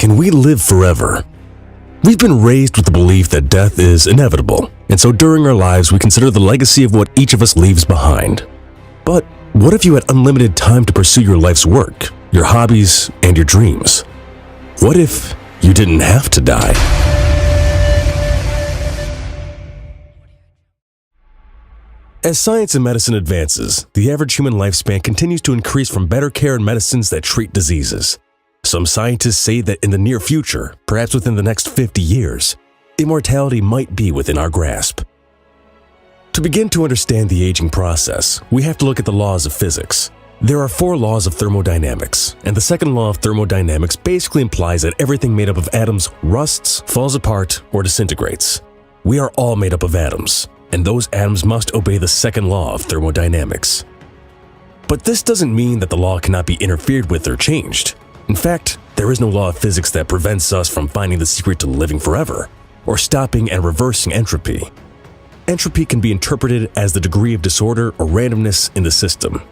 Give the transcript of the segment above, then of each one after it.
Can we live forever? We've been raised with the belief that death is inevitable, and so during our lives we consider the legacy of what each of us leaves behind. But what if you had unlimited time to pursue your life's work, your hobbies, and your dreams? What if you didn't have to die? As science and medicine advances, the average human lifespan continues to increase from better care and medicines that treat diseases. Some scientists say that in the near future, perhaps within the next 50 years, immortality might be within our grasp. To begin to understand the aging process, we have to look at the laws of physics. There are 4 laws of thermodynamics, and the second law of thermodynamics basically implies that everything made up of atoms rusts, falls apart, or disintegrates. We are all made up of atoms, and those atoms must obey the second law of thermodynamics. But this doesn't mean that the law cannot be interfered with or changed. In fact, there is no law of physics that prevents us from finding the secret to living forever, or stopping and reversing entropy. Entropy can be interpreted as the degree of disorder or randomness in the system.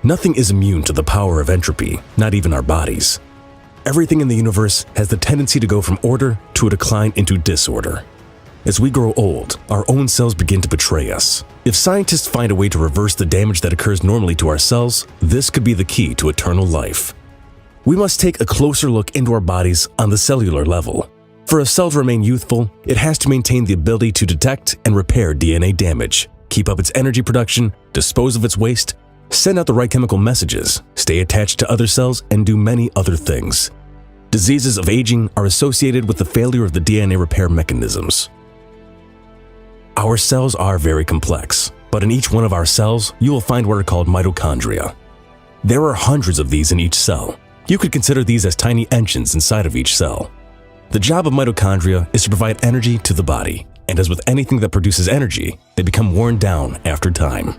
Nothing is immune to the power of entropy, not even our bodies. Everything in the universe has the tendency to go from order to a decline into disorder. As we grow old, our own cells begin to betray us. If scientists find a way to reverse the damage that occurs normally to our cells, this could be the key to eternal life. We must take a closer look into our bodies on the cellular level. For a cell to remain youthful, it has to maintain the ability to detect and repair DNA damage, keep up its energy production, dispose of its waste, send out the right chemical messages, stay attached to other cells, and do many other things. Diseases of aging are associated with the failure of the DNA repair mechanisms. Our cells are very complex, but in each one of our cells, you will find what are called mitochondria. There are hundreds of these in each cell. You could consider these as tiny engines inside of each cell. The job of mitochondria is to provide energy to the body, and as with anything that produces energy, they become worn down after time.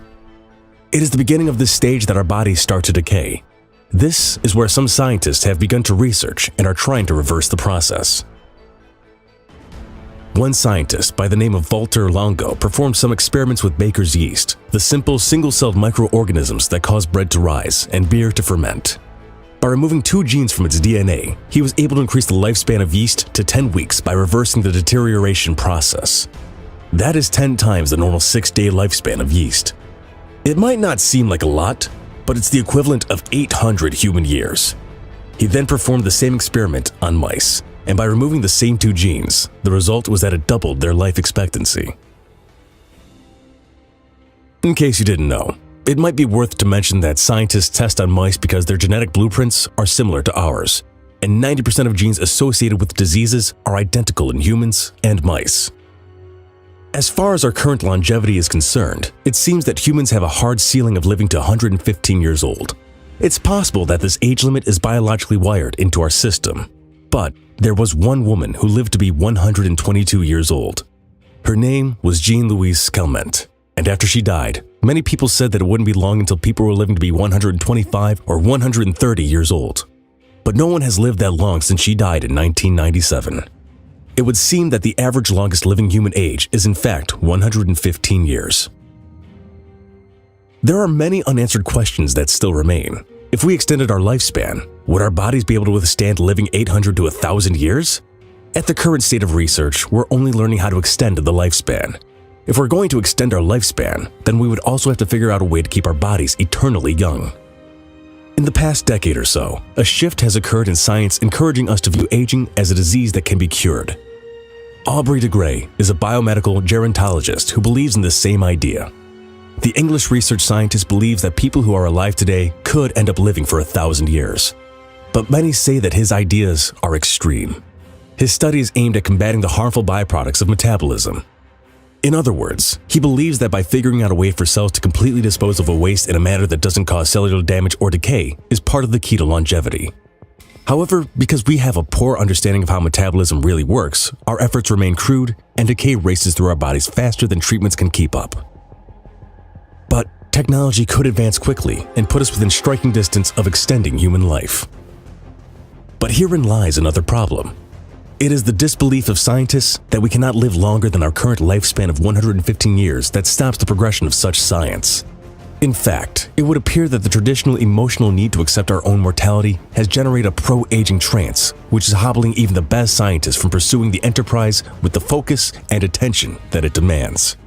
It is the beginning of this stage that our bodies start to decay. This is where some scientists have begun to research and are trying to reverse the process. One scientist by the name of Walter Longo performed some experiments with baker's yeast, the simple single-celled microorganisms that cause bread to rise and beer to ferment. By removing 2 genes from its DNA, he was able to increase the lifespan of yeast to 10 weeks by reversing the deterioration process. That is 10 times the normal 6-day lifespan of yeast. It might not seem like a lot, but it's the equivalent of 800 human years. He then performed the same experiment on mice, and by removing the same 2 genes, the result was that it doubled their life expectancy. In case you didn't know, it might be worth to mention that scientists test on mice because their genetic blueprints are similar to ours, and 90% of genes associated with diseases are identical in humans and mice. As far as our current longevity is concerned, it seems that humans have a hard ceiling of living to 115 years old. It's possible that this age limit is biologically wired into our system. But there was one woman who lived to be 122 years old. Her name was Jean-Louise Calment, and after she died, many people said that it wouldn't be long until people were living to be 125 or 130 years old. But no one has lived that long since she died in 1997. It would seem that the average longest living human age is in fact 115 years. There are many unanswered questions that still remain. If we extended our lifespan, would our bodies be able to withstand living 800 to 1,000 years? At the current state of research, we're only learning how to extend the lifespan. If we're going to extend our lifespan, then we would also have to figure out a way to keep our bodies eternally young. In the past decade or so, a shift has occurred in science encouraging us to view aging as a disease that can be cured. Aubrey de Grey is a biomedical gerontologist who believes in this same idea. The English research scientist believes that people who are alive today could end up living for 1,000 years. But many say that his ideas are extreme. His study is aimed at combating the harmful byproducts of metabolism. In other words, he believes that by figuring out a way for cells to completely dispose of a waste in a manner that doesn't cause cellular damage or decay is part of the key to longevity. However, because we have a poor understanding of how metabolism really works, our efforts remain crude and decay races through our bodies faster than treatments can keep up. But technology could advance quickly and put us within striking distance of extending human life. But herein lies another problem. It is the disbelief of scientists that we cannot live longer than our current lifespan of 115 years that stops the progression of such science. In fact, it would appear that the traditional emotional need to accept our own mortality has generated a pro-aging trance, which is hobbling even the best scientists from pursuing the enterprise with the focus and attention that it demands.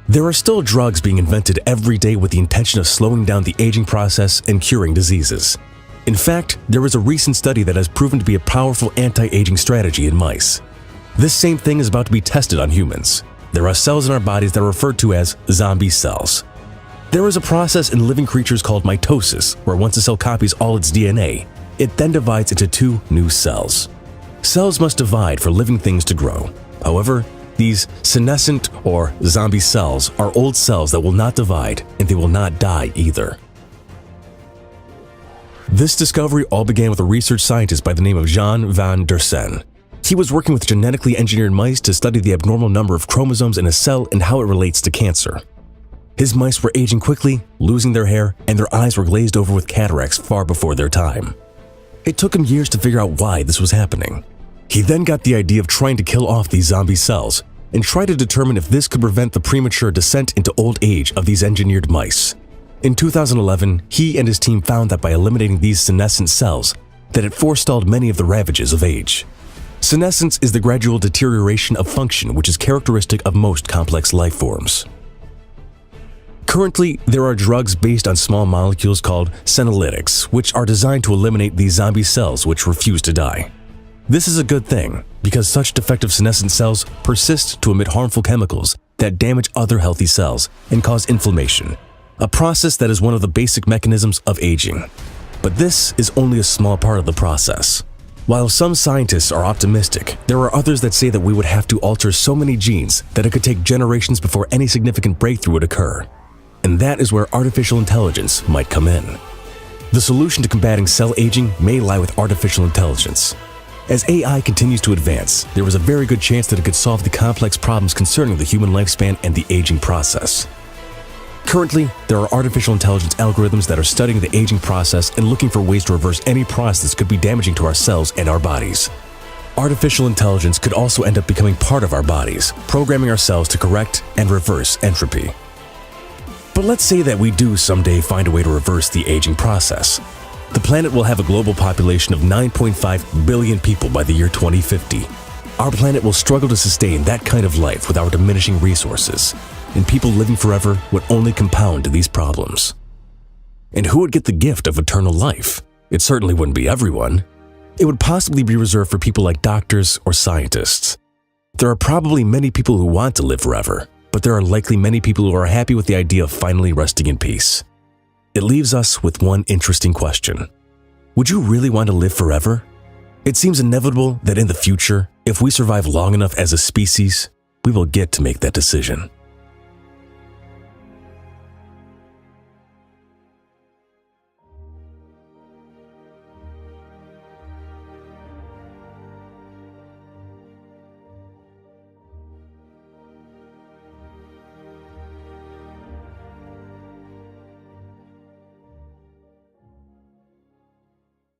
There are still drugs being invented every day with the intention of slowing down the aging process and curing diseases. In fact, there was a recent study that has proven to be a powerful anti-aging strategy in mice. This same thing is about to be tested on humans. There are cells in our bodies that are referred to as zombie cells. There is a process in living creatures called mitosis, where once a cell copies all its DNA, it then divides into two new cells. Cells must divide for living things to grow. However, these senescent or zombie cells are old cells that will not divide, and they will not die either. This discovery all began with a research scientist by the name of Jan van der Seen. He was working with genetically engineered mice to study the abnormal number of chromosomes in a cell and how it relates to cancer. His mice were aging quickly, losing their hair, and their eyes were glazed over with cataracts far before their time. It took him years to figure out why this was happening. He then got the idea of trying to kill off these zombie cells and try to determine if this could prevent the premature descent into old age of these engineered mice. In 2011, he and his team found that by eliminating these senescent cells, that it forestalled many of the ravages of age. Senescence is the gradual deterioration of function which is characteristic of most complex life forms. Currently, there are drugs based on small molecules called senolytics, which are designed to eliminate these zombie cells which refuse to die. This is a good thing, because such defective senescent cells persist to emit harmful chemicals that damage other healthy cells and cause inflammation, a process that is one of the basic mechanisms of aging. But this is only a small part of the process. While some scientists are optimistic, there are others that say that we would have to alter so many genes that it could take generations before any significant breakthrough would occur. And that is where artificial intelligence might come in. The solution to combating cell aging may lie with artificial intelligence. As AI continues to advance, there is a very good chance that it could solve the complex problems concerning the human lifespan and the aging process. Currently, there are artificial intelligence algorithms that are studying the aging process and looking for ways to reverse any process that could be damaging to our cells and our bodies. Artificial intelligence could also end up becoming part of our bodies, programming our cells to correct and reverse entropy. But let's say that we do someday find a way to reverse the aging process. The planet will have a global population of 9.5 billion people by the year 2050. Our planet will struggle to sustain that kind of life with our diminishing resources, and people living forever would only compound these problems. And who would get the gift of eternal life? It certainly wouldn't be everyone. It would possibly be reserved for people like doctors or scientists. There are probably many people who want to live forever, but there are likely many people who are happy with the idea of finally resting in peace. It leaves us with one interesting question. Would you really want to live forever? It seems inevitable that in the future, if we survive long enough as a species, we will get to make that decision.